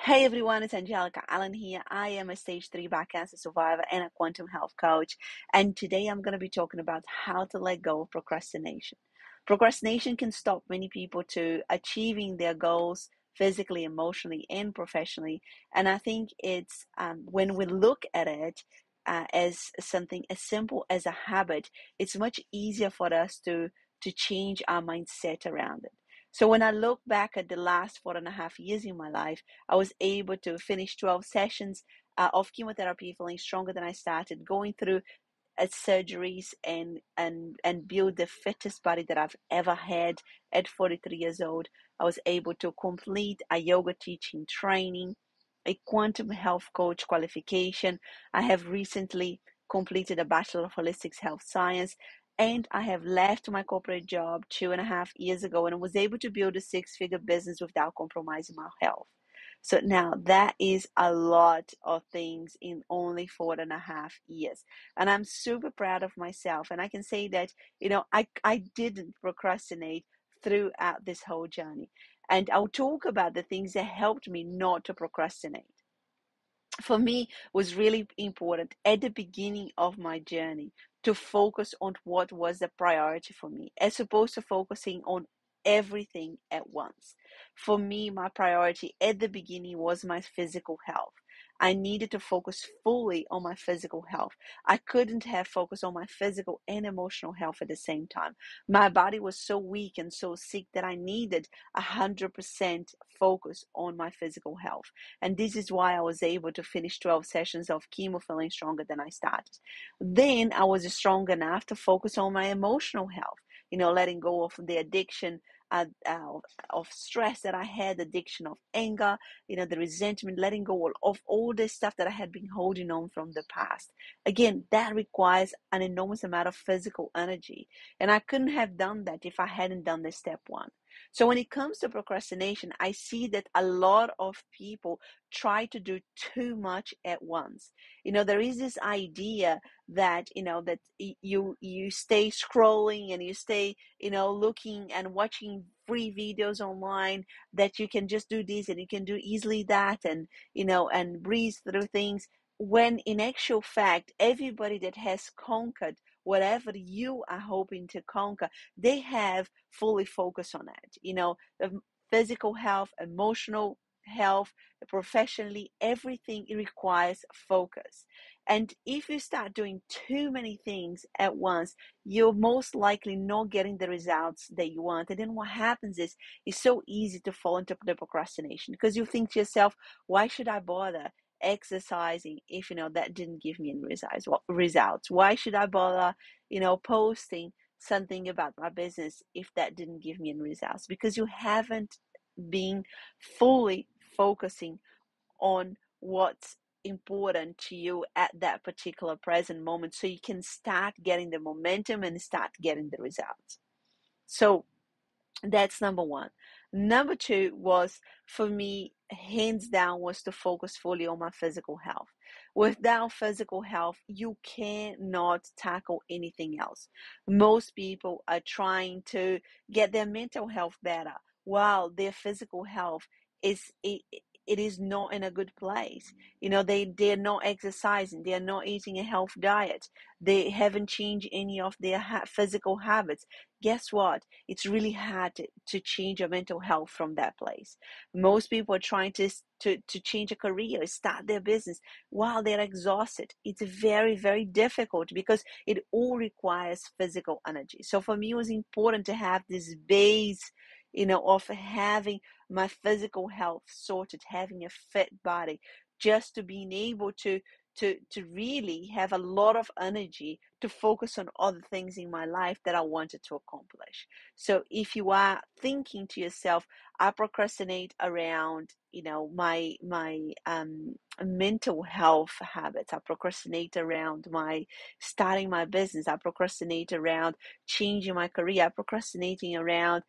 Hey everyone, it's 𝗕𝗢𝗢𝗓𝗖𝗓 here. I am a stage 3 back cancer survivor and a quantum health coach. And today I'm going to be talking about how to let go of procrastination. Procrastination can stop many people to achieving their goals physically, emotionally, and professionally. And I think it's when we look at it as something as simple as a habit, it's much easier for us to change our mindset around it. So when I look back at the last 4.5 years in my life, I was able to finish 12 sessions of chemotherapy, feeling stronger than I started, going through surgeries and build the fittest body that I've ever had at 43 years old. I was able to complete a yoga teaching training, a quantum health coach qualification. I have recently completed a Bachelor of Holistic Health Science, and I have left my corporate job 2.5 years ago and was able to build a six-figure business without compromising my health. So now that is a lot of things in only 4.5 years. And I'm super proud of myself. And I can say that, I didn't procrastinate throughout this whole journey. And I'll talk about the things that helped me not to procrastinate. For me, was really important at the beginning of my journey to focus on what was the priority for me, as opposed to focusing on everything at once. For me, my priority at the beginning was my physical health. I needed to focus fully on my physical health. I couldn't have focused on my physical and emotional health at the same time. My body was so weak and so sick that I needed 100% focus on my physical health. And this is why I was able to finish 12 sessions of chemo feeling stronger than I started. Then I was strong enough to focus on my emotional health, letting go of the addiction of stress that I had, addiction of anger, the resentment, letting go of all this stuff that I had been holding on from the past. Again, that requires an enormous amount of physical energy. And I couldn't have done that if I hadn't done this step one. So when it comes to procrastination, I see that a lot of people try to do too much at once. There is this idea that, that you stay scrolling and you stay, looking and watching free videos online, that you can just do this and you can do easily that, and, and breeze through things. When in actual fact, everybody that has conquered whatever you are hoping to conquer, they have fully focused on it. The physical health, emotional health, professionally, everything requires focus. And if you start doing too many things at once, you're most likely not getting the results that you want. And then what happens is it's so easy to fall into the procrastination, because you think to yourself, why should I bother exercising if that didn't give me any results? Why should I bother posting something about my business if that didn't give me any results? Because you haven't been fully focusing on what's important to you at that particular present moment, so you can start getting the momentum and start getting the results. So that's number one. Number two was, for me, hands down, was to focus fully on my physical health. Without physical health, you cannot tackle anything else. Most people are trying to get their mental health better while their physical health is it is not in a good place. They're not exercising, they're not eating a healthy diet, they haven't changed any of their physical habits. Guess what? It's really hard to change your mental health from that place. Most people are trying to change a career, start their business while they're exhausted. It's very, very difficult because it all requires physical energy. So for me, it was important to have this base, of having my physical health sorted, having a fit body, just to being able to really have a lot of energy to focus on other things in my life that I wanted to accomplish. So if you are thinking to yourself, I procrastinate around, my mental health habits, I procrastinate around my starting my business, I procrastinate around changing my career, I procrastinating around,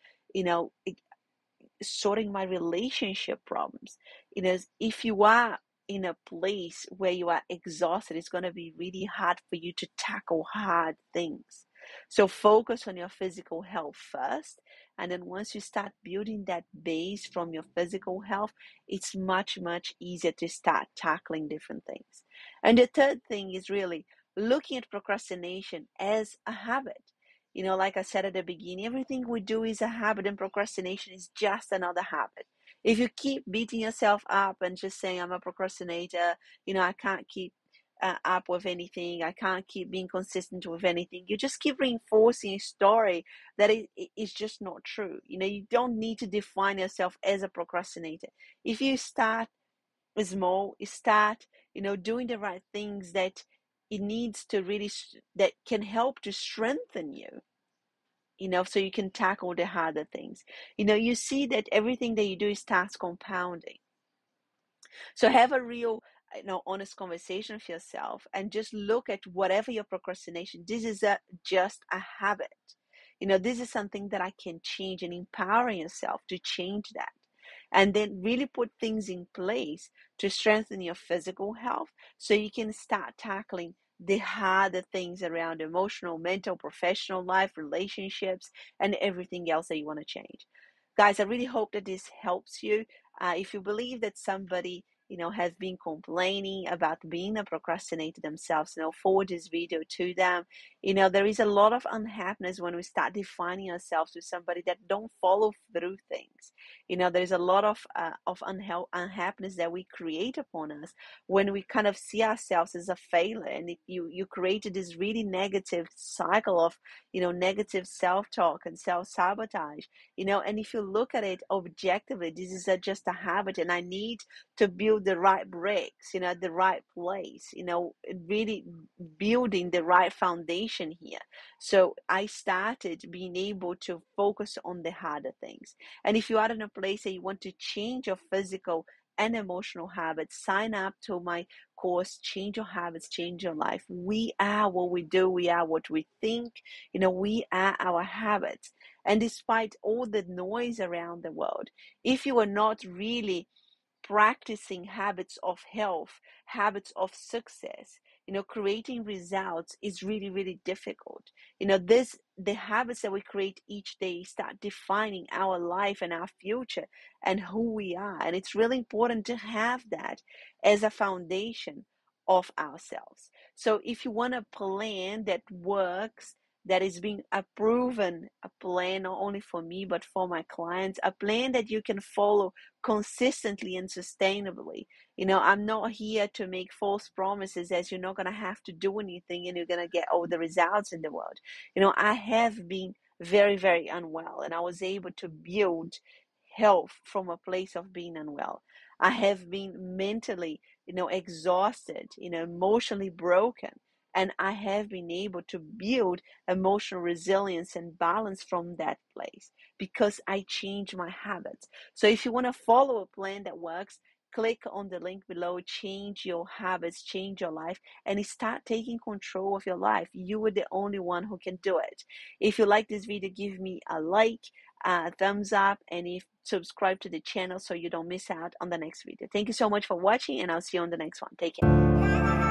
sorting my relationship problems. If you are in a place where you are exhausted, it's going to be really hard for you to tackle hard things. So focus on your physical health first. And then once you start building that base from your physical health, it's much, much easier to start tackling different things. And the third thing is really looking at procrastination as a habit. Like I said at the beginning, everything we do is a habit, and procrastination is just another habit. If you keep beating yourself up and just saying, I'm a procrastinator, I can't keep up with anything, I can't keep being consistent with anything, you just keep reinforcing a story that is just not true. You don't need to define yourself as a procrastinator. If you start small, start doing the right things that it needs to really that can help to strengthen you, so you can tackle the harder things. You see that everything that you do starts compounding. So have a real, honest conversation with yourself and just look at whatever your procrastination. This is just a habit. This is something that I can change, and empowering yourself to change that. And then really put things in place to strengthen your physical health so you can start tackling the harder things around emotional, mental, professional life, relationships, and everything else that you want to change. Guys, I really hope that this helps you. If you believe that somebody has been complaining about being a procrastinator themselves, forward this video to them. There is a lot of unhappiness when we start defining ourselves with somebody that don't follow through things. There is a lot of unhappiness that we create upon us when we kind of see ourselves as a failure, and you created this really negative cycle of negative self-talk and self-sabotage. And if you look at it objectively, this is just a habit, and I need to build the right bricks, at the right place, really building the right foundation here. So I started being able to focus on the harder things. And if you are in a place that you want to change your physical and emotional habits, sign up to my course, Change Your Habits, Change Your Life. We are what we do. We are what we think. We are our habits. And despite all the noise around the world, if you are not really practicing habits of health, habits of success, creating results is really, really difficult. The habits that we create each day start defining our life and our future and who we are. And it's really important to have that as a foundation of ourselves. So if you want a plan that works, that is being a plan not only for me but for my clients, a plan that you can follow consistently and sustainably. I'm not here to make false promises as you're not going to have to do anything and you're going to get all the results in the world. I have been very, very unwell, and I was able to build health from a place of being unwell. I have been mentally, exhausted, emotionally broken. And I have been able to build emotional resilience and balance from that place because I changed my habits. So if you want to follow a plan that works, click on the link below, change your habits, change your life, and start taking control of your life. You are the only one who can do it. If you like this video, give me a like, thumbs up, and subscribe to the channel so you don't miss out on the next video. Thank you so much for watching, and I'll see you on the next one. Take care.